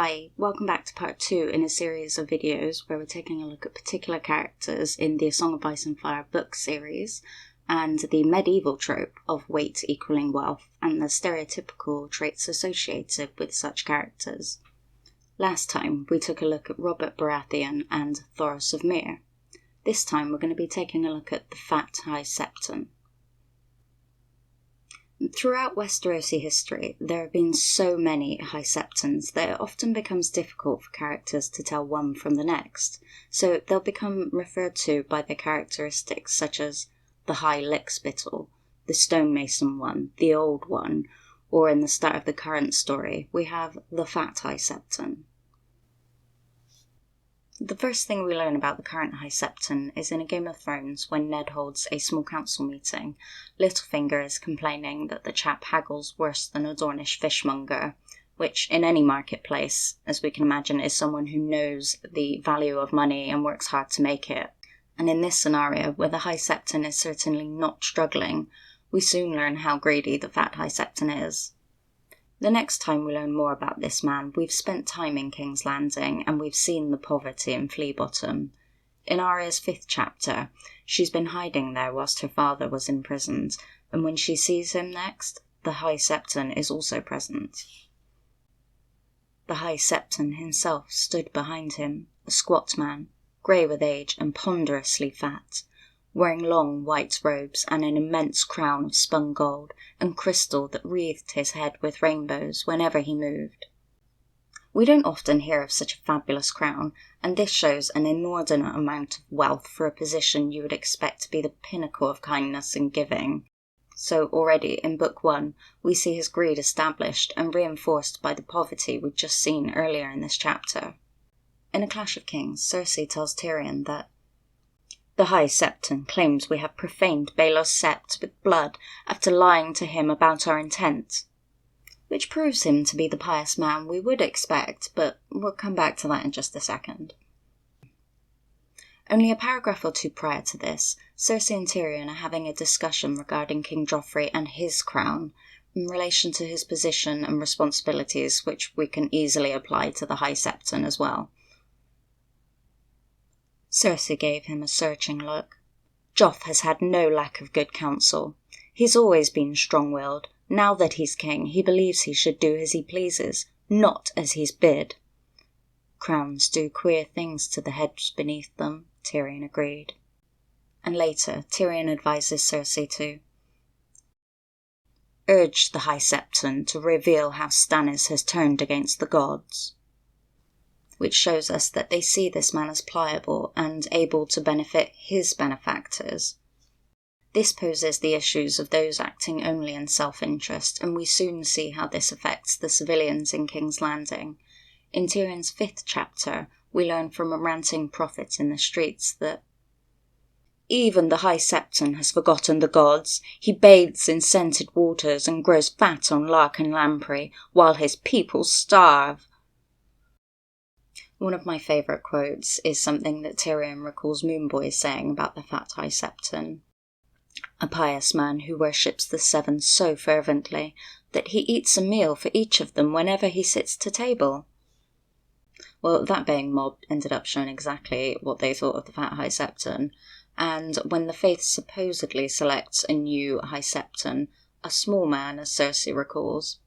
Hi, welcome back to part 2 in a series of videos where we're taking a look at particular characters in the A Song of Ice and Fire book series and the medieval trope of weight equaling wealth and the stereotypical traits associated with such characters. Last time we took a look at Robert Baratheon and Thoros of Myr. This time we're going to be taking a look at the Fat High Septon. Throughout Westerosi history, there have been so many High Septons that it often becomes difficult for characters to tell one from the next, so they'll become referred to by their characteristics such as the High Lickspittle, the Stonemason one, the Old One, or in the start of the current story, we have the Fat High Septon. The first thing we learn about the current High Septon is in a Game of Thrones when Ned holds a small council meeting. Littlefinger is complaining that the chap haggles worse than a Dornish fishmonger, which in any marketplace, as we can imagine, is someone who knows the value of money and works hard to make it. And in this scenario, where the High Septon is certainly not struggling, we soon learn how greedy the Fat High Septon is. The next time we learn more about this man, we've spent time in King's Landing and we've seen the poverty in Flea Bottom. In Arya's 5th chapter, she's been hiding there whilst her father was imprisoned, and when she sees him next, the High Septon is also present. The High Septon himself stood behind him, a squat man, grey with age and ponderously fat, wearing long white robes and an immense crown of spun gold and crystal that wreathed his head with rainbows whenever he moved. We don't often hear of such a fabulous crown, and this shows an inordinate amount of wealth for a position you would expect to be the pinnacle of kindness and giving. So already in Book 1, we see his greed established and reinforced by the poverty we'd just seen earlier in this chapter. In A Clash of Kings, Cersei tells Tyrion that the High Septon claims we have profaned Baelor's sept with blood after lying to him about our intent, which proves him to be the pious man we would expect, but we'll come back to that in just a second. Only a paragraph or two prior to this, Cersei and Tyrion are having a discussion regarding King Joffrey and his crown, in relation to his position and responsibilities, which we can easily apply to the High Septon as well. Cersei gave him a searching look. Joff has had no lack of good counsel. He's always been strong-willed. Now that he's king, he believes he should do as he pleases, not as he's bid. Crowns do queer things to the heads beneath them, Tyrion agreed. And later, Tyrion advises Cersei to urge the High Septon to reveal how Stannis has turned against the gods, which shows us that they see this man as pliable and able to benefit his benefactors. This poses the issues of those acting only in self-interest, and we soon see how this affects the civilians in King's Landing. In Tyrion's 5th chapter, we learn from a ranting prophet in the streets that even the High Septon has forgotten the gods. He bathes in scented waters and grows fat on lark and lamprey, while his people starve. One of my favourite quotes is something that Tyrion recalls Moonboy saying about the Fat High Septon. A pious man who worships the seven so fervently that he eats a meal for each of them whenever he sits to table. Well, that baying mob ended up showing exactly what they thought of the Fat High Septon, and when the Faith supposedly selects a new High Septon, a small man, as Cersei recalls,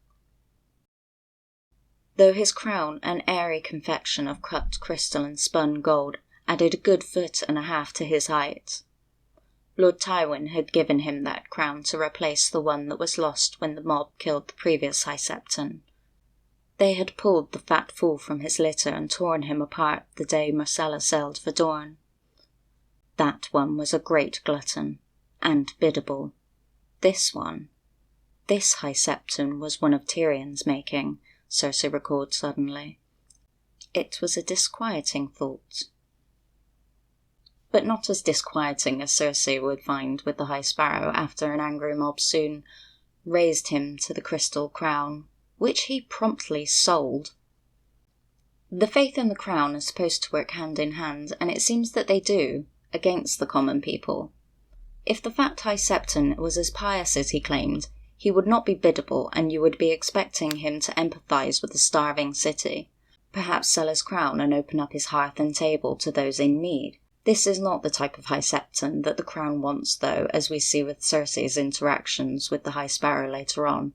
though his crown, an airy confection of cut crystal and spun gold, added a good 1.5 to his height. Lord Tywin had given him that crown to replace the one that was lost when the mob killed the previous High Septon. They had pulled the fat fool from his litter and torn him apart the day Myrcella sailed for Dorne. That one was a great glutton, and biddable. This High Septon was one of Tyrion's making, Cersei recalled suddenly. It was a disquieting thought. But not as disquieting as Cersei would find with the High Sparrow after an angry mob soon raised him to the crystal crown, which he promptly sold. The Faith and the crown are supposed to work hand in hand, and it seems that they do, against the common people. If the Fat High Septon was as pious as he claimed, he would not be biddable and you would be expecting him to empathise with the starving city. perhaps sell his crown and open up his hearth and table to those in need. This is not the type of High Septon that the crown wants, though, as we see with Cersei's interactions with the High Sparrow later on.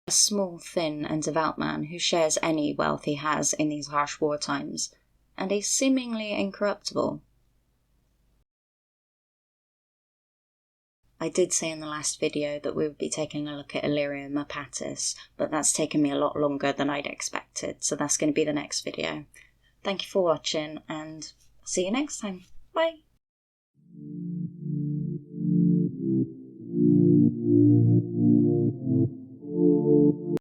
A small, thin, and devout man who shares any wealth he has in these harsh war times, and is seemingly incorruptible. I did say in the last video that we would be taking a look at Illyrio Mapatis, but that's taken me a lot longer than I'd expected, so that's going to be the next video. Thank you for watching, and see you next time. Bye!